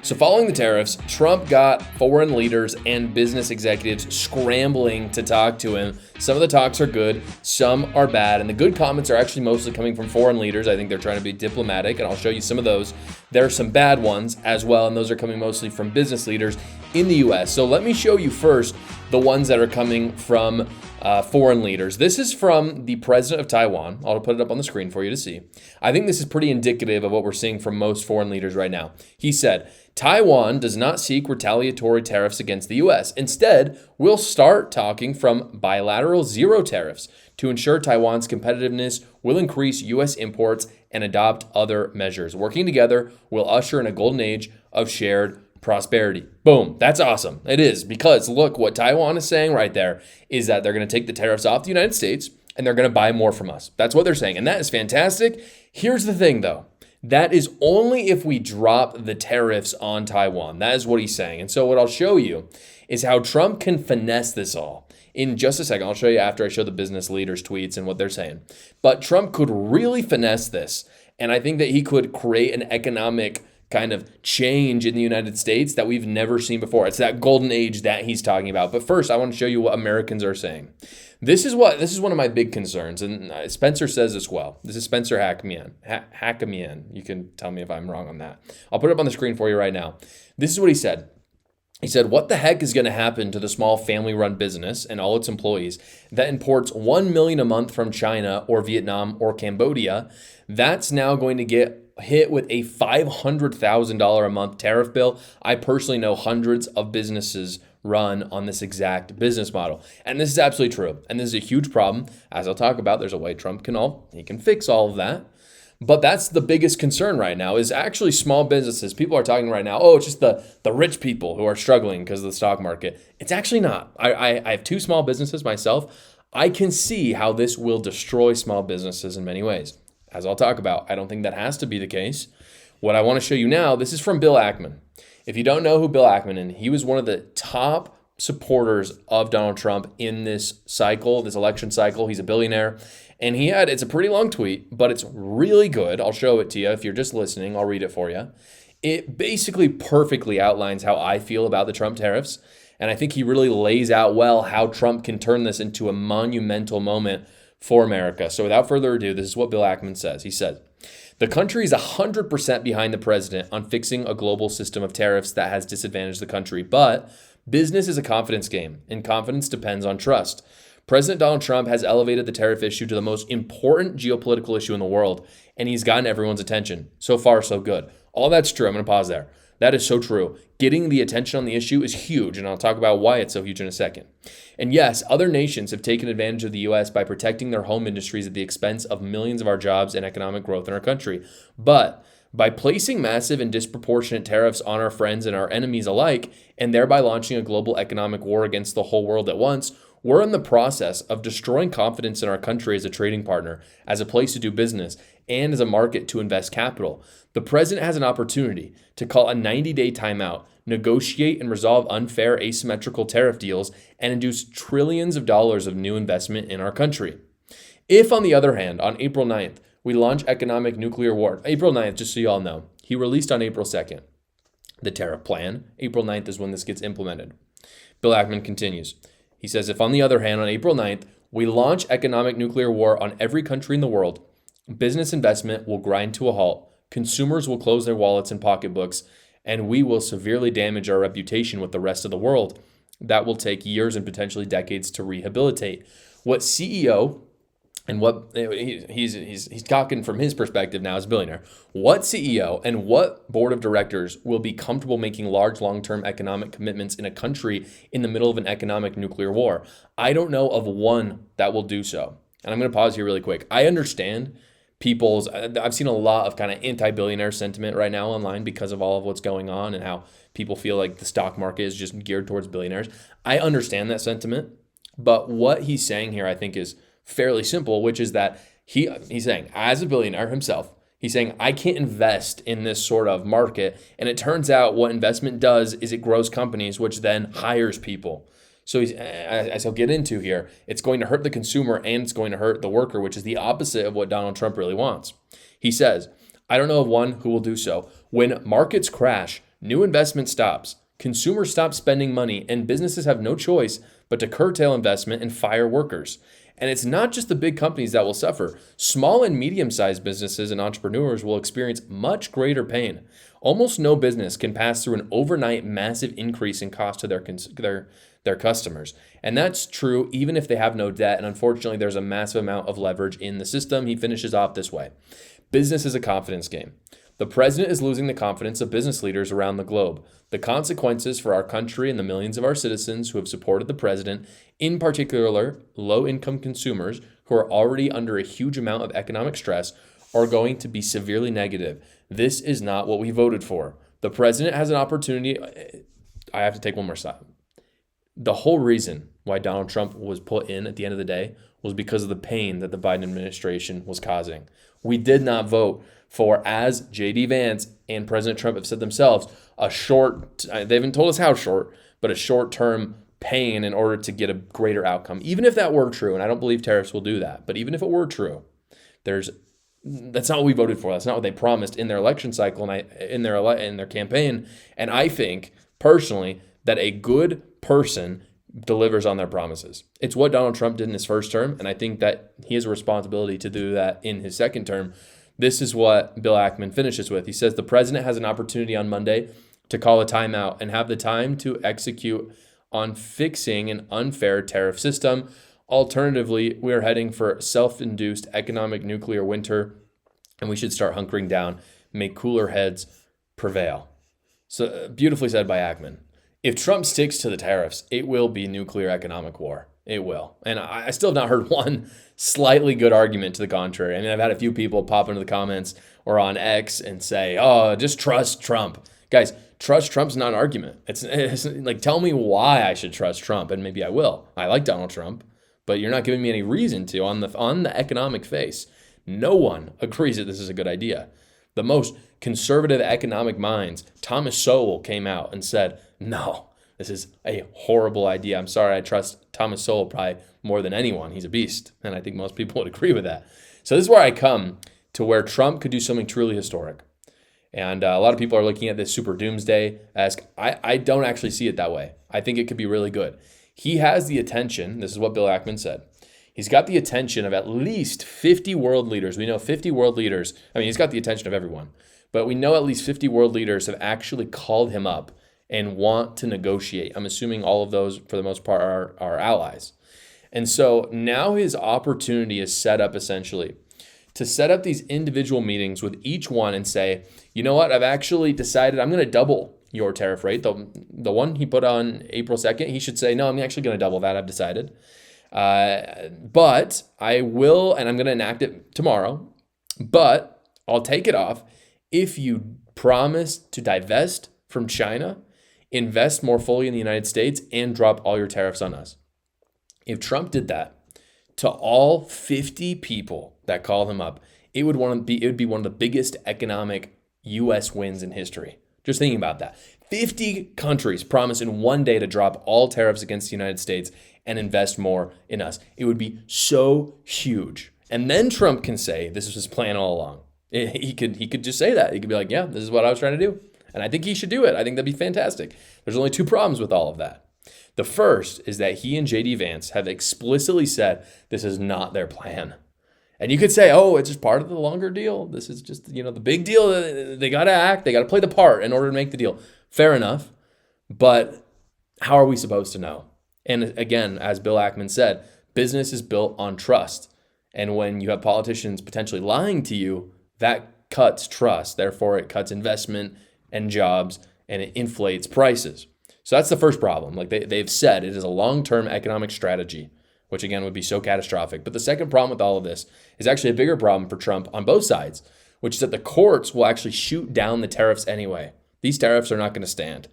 So following the tariffs, Trump got foreign leaders and business executives scrambling to talk to him. Some of the talks are good, some are bad, and the good comments are actually mostly coming from foreign leaders. I think they're trying to be diplomatic, and I'll show you some of those. There are some bad ones as well, and those are coming mostly from business leaders in the US. So let me show you first the ones that are coming from foreign leaders. This is from the president of Taiwan. I'll put it up on the screen for you to see. I think this is pretty indicative of what we're seeing from most foreign leaders right now. He said, Taiwan does not seek retaliatory tariffs against the US. Instead, we'll start talking from bilateral zero tariffs to ensure Taiwan's competitiveness will increase US imports and adopt other measures. Working together, we'll usher in a golden age of shared prosperity. Boom. That's awesome. It is, because look, what Taiwan is saying right there is that they're going to take the tariffs off the United States and they're going to buy more from us. That's what they're saying. And that is fantastic. Here's the thing though. That is only if we drop the tariffs on Taiwan. That is what he's saying. And so what I'll show you is how Trump can finesse this all. In just a second, I'll show you after I show the business leaders' tweets and what they're saying. But Trump could really finesse this. And I think that he could create an economic kind of change in the United States that we've never seen before. It's that golden age that he's talking about. But first, I want to show you what Americans are saying. This is one of my big concerns, and Spencer says this well. This is Spencer Hackamian. You can tell me if I'm wrong on that. I'll put it up on the screen for you right now. This is what he said. He said, what the heck is going to happen to the small family-run business and all its employees that imports $1 million a month from China or Vietnam or Cambodia? That's now going to get hit with a $500,000 a month tariff bill. I personally know hundreds of businesses run on this exact business model. And this is absolutely true. And this is a huge problem. As I'll talk about, there's a way Trump can fix all of that. But that's the biggest concern right now is actually small businesses. People are talking right now, oh, it's just the rich people who are struggling because of the stock market. It's actually not. I have two small businesses myself. I can see how this will destroy small businesses in many ways. As I'll talk about, I don't think that has to be the case. What I want to show you now, this is from Bill Ackman. If you don't know who Bill Ackman is, he was one of the top supporters of Donald Trump in this cycle, this election cycle. He's a billionaire. And it's a pretty long tweet, but it's really good. I'll show it to you. If you're just listening, I'll read it for you. It basically perfectly outlines how I feel about the Trump tariffs. And I think he really lays out well how Trump can turn this into a monumental moment for America. So without further ado, this is what Bill Ackman says. He said, the country is 100% behind the president on fixing a global system of tariffs that has disadvantaged the country. But business is a confidence game, and confidence depends on trust. President Donald Trump has elevated the tariff issue to the most important geopolitical issue in the world, and he's gotten everyone's attention. So far, so good. All that's true. I'm going to pause there. That is so true. Getting the attention on the issue is huge, and I'll talk about why it's so huge in a second. And yes, other nations have taken advantage of the U.S. by protecting their home industries at the expense of millions of our jobs and economic growth in our country. But by placing massive and disproportionate tariffs on our friends and our enemies alike, and thereby launching a global economic war against the whole world at once, we're in the process of destroying confidence in our country as a trading partner, as a place to do business, and as a market to invest capital. The president has an opportunity to call a 90-day timeout, negotiate and resolve unfair asymmetrical tariff deals, and induce trillions of dollars of new investment in our country. If, on the other hand, on April 9th, we launch economic nuclear war, April 9th, just so you all know, he released on April 2nd the tariff plan. April 9th is when this gets implemented. Bill Ackman continues. He says, if on the other hand, on April 9th, we launch economic nuclear war on every country in the world, business investment will grind to a halt, consumers will close their wallets and pocketbooks, and we will severely damage our reputation with the rest of the world. That will take years and potentially decades to rehabilitate. What CEO, and what he's talking from his perspective now as a billionaire, what CEO and what board of directors will be comfortable making large long-term economic commitments in a country in the middle of an economic nuclear war? I don't know of one that will do so. And I'm going to pause here really quick. I understand I've seen a lot of kind of anti-billionaire sentiment right now online because of all of what's going on and how people feel like the stock market is just geared towards billionaires. I understand that sentiment, but what he's saying here I think is fairly simple, which is that he's saying, as a billionaire himself, he's saying, I can't invest in this sort of market. And it turns out what investment does is it grows companies, which then hires people. So as he'll get into here, it's going to hurt the consumer and it's going to hurt the worker, which is the opposite of what Donald Trump really wants. He says, I don't know of one who will do so. When markets crash, New investment stops. Consumers stop spending money, and businesses have no choice but to curtail investment and fire workers. And it's not just the big companies that will suffer. Small and medium-sized businesses and entrepreneurs will experience much greater pain. Almost no business can pass through an overnight massive increase in cost to their customers. And that's true even if they have no debt. And unfortunately, there's a massive amount of leverage in the system. He finishes off this way. Business is a confidence game. The president is losing the confidence of business leaders around the globe. The consequences for our country and the millions of our citizens who have supported the president, in particular low-income consumers who are already under a huge amount of economic stress, are going to be severely negative. This is not what we voted for. The president has an opportunity. I have to take one more stop. The whole reason why Donald Trump was put in at the end of the day was because of the pain that the Biden administration was causing. We did not vote for, as J.D. Vance and President Trump have said themselves, they haven't told us how short, but a short-term pain in order to get a greater outcome. Even if that were true, and I don't believe tariffs will do that, but even if it were true, that's not what we voted for. That's not what they promised in their election cycle and in their campaign. And I think, personally, that a good person delivers on their promises. It's what Donald Trump did in his first term, and I think that he has a responsibility to do that in his second term. This is what Bill Ackman finishes with. He says the president has an opportunity on Monday to call a timeout and have the time to execute on fixing an unfair tariff system. Alternatively, we are heading for self-induced economic nuclear winter, and we should start hunkering down, make cooler heads prevail. So beautifully said by Ackman. If Trump sticks to the tariffs, it will be nuclear economic war. It will. And I still have not heard one slightly good argument to the contrary. I mean, I've had a few people pop into the comments or on X and say, oh, just trust Trump. Guys, trust Trump's not an argument. It's like, tell me why I should trust Trump, and maybe I will. I like Donald Trump, but you're not giving me any reason to on the economic face. No one agrees that this is a good idea. The most conservative economic minds, Thomas Sowell, came out and said, no, this is a horrible idea. I'm sorry, I trust Thomas Sowell probably more than anyone. He's a beast, and I think most people would agree with that. So this is where I come to where Trump could do something truly historic. And a lot of people are looking at this super doomsday-esque. I don't actually see it that way. I think it could be really good. He has the attention, this is what Bill Ackman said, he's got the attention of at least 50 world leaders. We know 50 world leaders. I mean, he's got the attention of everyone. But we know at least 50 world leaders have actually called him up and want to negotiate. I'm assuming all of those, for the most part, are allies. And so now his opportunity is set up essentially to set up these individual meetings with each one and say, you know what, I've actually decided I'm going to double your tariff rate. The one he put on April 2nd, he should say, no, I'm actually going to double that. I've decided. But I will, and I'm going to enact it tomorrow, but I'll take it off if you promise to divest from China, invest more fully in the United States, and drop all your tariffs on us. If Trump did that to all 50 people that call him up, it would be one of the biggest economic U.S. wins in history. Just thinking about that. 50 countries promise in one day to drop all tariffs against the United States and invest more in us. It would be so huge. And then Trump can say this was his plan all along. He could just say that. He could be like, yeah, this is what I was trying to do. And I think he should do it. I think that'd be fantastic. There's only two problems with all of that. The first is that he and J.D. Vance have explicitly said this is not their plan. And you could say, oh, it's just part of the longer deal. This is just, the big deal. They got to act. They got to play the part in order to make the deal. Fair enough. But how are we supposed to know? And again, as Bill Ackman said, business is built on trust. And when you have politicians potentially lying to you, that cuts trust. Therefore, it cuts investment and jobs, and it inflates prices. So that's the first problem. Like they've said, it is a long-term economic strategy, which again would be so catastrophic. But the second problem with all of this is actually a bigger problem for Trump on both sides, which is that the courts will actually shoot down the tariffs anyway. These tariffs are not going to stand.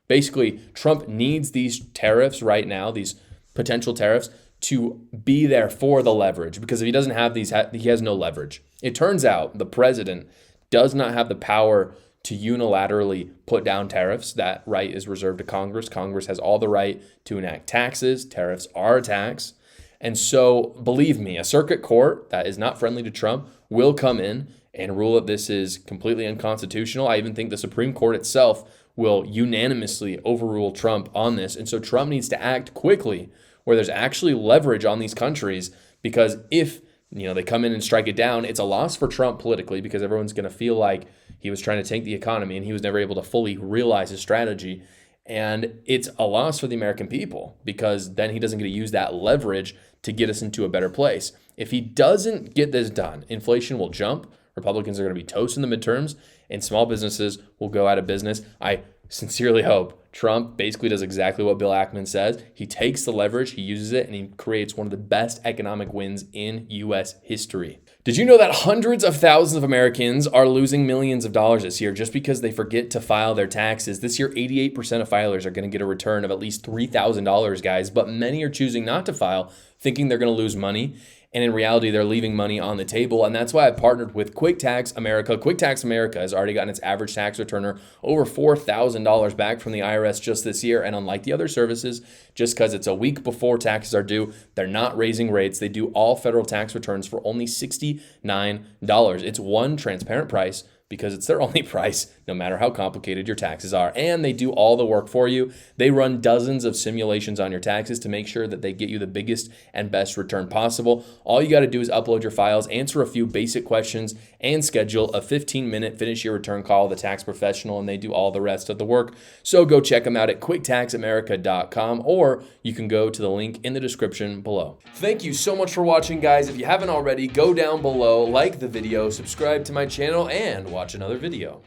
Basically, Trump needs these tariffs right now, these potential tariffs, to be there for the leverage, because if he doesn't have these, he has no leverage. It turns out the president does not have the power to unilaterally put down tariffs. That right is reserved to Congress. Congress has all the right to enact taxes. Tariffs are a tax. And so, believe me, a circuit court that is not friendly to Trump will come in and rule that this is completely unconstitutional. I even think the Supreme Court itself will unanimously overrule Trump on this. And so Trump needs to act quickly where there's actually leverage on these countries, because if they come in and strike it down, it's a loss for Trump politically, because everyone's going to feel like he was trying to tank the economy and he was never able to fully realize his strategy. And it's a loss for the American people, because then he doesn't get to use that leverage to get us into a better place. If he doesn't get this done, inflation will jump, Republicans are going to be toast in the midterms, and small businesses will go out of business. I sincerely hope Trump basically does exactly what Bill Ackman says. He takes the leverage, he uses it, and he creates one of the best economic wins in U.S. history. Did you know that hundreds of thousands of Americans are losing millions of dollars this year just because they forget to file their taxes? This year, 88% of filers are going to get a return of at least $3,000, guys, but many are choosing not to file, thinking they're going to lose money. And in reality, they're leaving money on the table. And that's why I partnered with Quick Tax America. Quick Tax America has already gotten its average tax returner over $4,000 back from the IRS just this year. And unlike the other services, just because it's a week before taxes are due, they're not raising rates. They do all federal tax returns for only $69. It's one transparent price, because it's their only price, no matter how complicated your taxes are. And they do all the work for you. They run dozens of simulations on your taxes to make sure that they get you the biggest and best return possible. All you got to do is upload your files, answer a few basic questions, and schedule a 15-minute finish your return call with a tax professional, and they do all the rest of the work. So go check them out at quicktaxamerica.com, or you can go to the link in the description below. Thank you so much for watching, guys. If you haven't already, go down below, like the video, subscribe to my channel, and watch another video.